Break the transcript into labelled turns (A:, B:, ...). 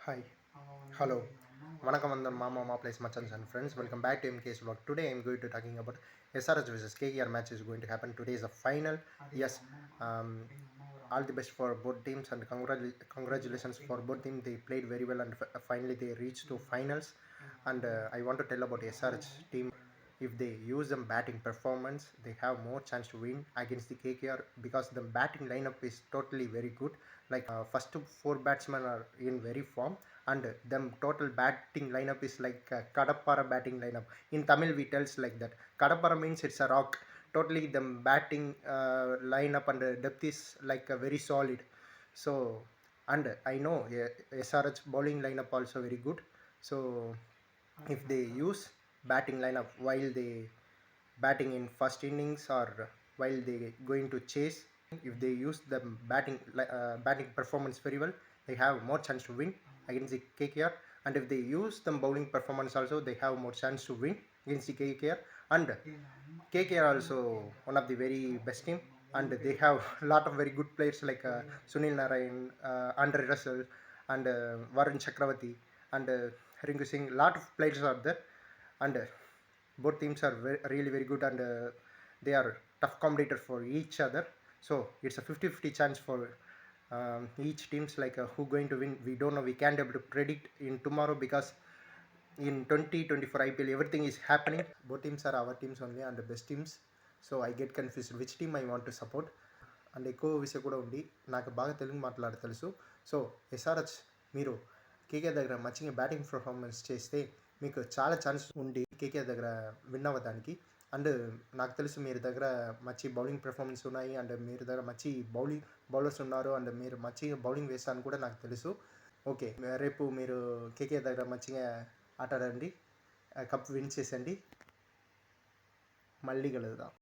A: Hi, hello, Vanakkam and Mama Place Machans and friends. Welcome back to MK's vlog. Today I am going to talking about SRH versus KKR match is going to happen. Today is the final. Yes, um, all the best for both teams and congratulations for both teams. They played very well and finally they reached to finals. And I want to tell about SRH team. If they use them batting performance, they have more chance to win against the KKR because the batting lineup is totally very good. Like first four batsmen are in very form, and them total batting lineup is like Kadappara batting lineup. In Tamil we tells like that. Kadappara means it's a rock. Totally the batting lineup and depth is like very solid. So and I know SRH bowling lineup also very good. So if they use batting lineup while they batting in first innings or while they going to chase, if they use the batting performance very well, they have more chance to win against the KKR. And if they use the bowling performance also, they have more chance to win against the KKR. And KKR also one of the very best team, and they have a lot of very good players like Sunil Narayan, Andre Russell, and Varun Chakravarti, and Rinku Singh. Lot of players are there, and both teams are really very good, and they are tough competitor for each other. So it's a 50-50 chance for each teams, like who going to win. We don't know, we can't able to predict in tomorrow because in 2024 IPL everything is happening. Both teams are our teams only and the best teams. So I get confused which team I want to support. And ఎక్కువ విషయం కూడా ఉంది, నాకు బాగా తెలుగు మాట్లాడ తెలుసు. So SRH మీరు కేకే దగ్గర మంచిగా బ్యాటింగ్ పర్ఫార్మెన్స్ చేస్తే మీకు చాలా ఛాన్స్ ఉండి కేకే దగ్గర విన్ అవ్వడానికి. అండ్ నాకు తెలుసు మీరు దగ్గర మంచి బౌలింగ్ పర్ఫార్మెన్స్ ఉన్నాయి, అండ్ మీరు దగ్గర మంచి బౌలర్స్ ఉన్నారు, అండ్ మీరు మంచిగా బౌలింగ్ వేస్తారని కూడా నాకు తెలుసు. ఓకే, రేపు మీరు కేకే దగ్గర మంచిగా ఆట ఆడండి, కప్ విన్ చేసండి. మళ్ళీ కలుద్దాం.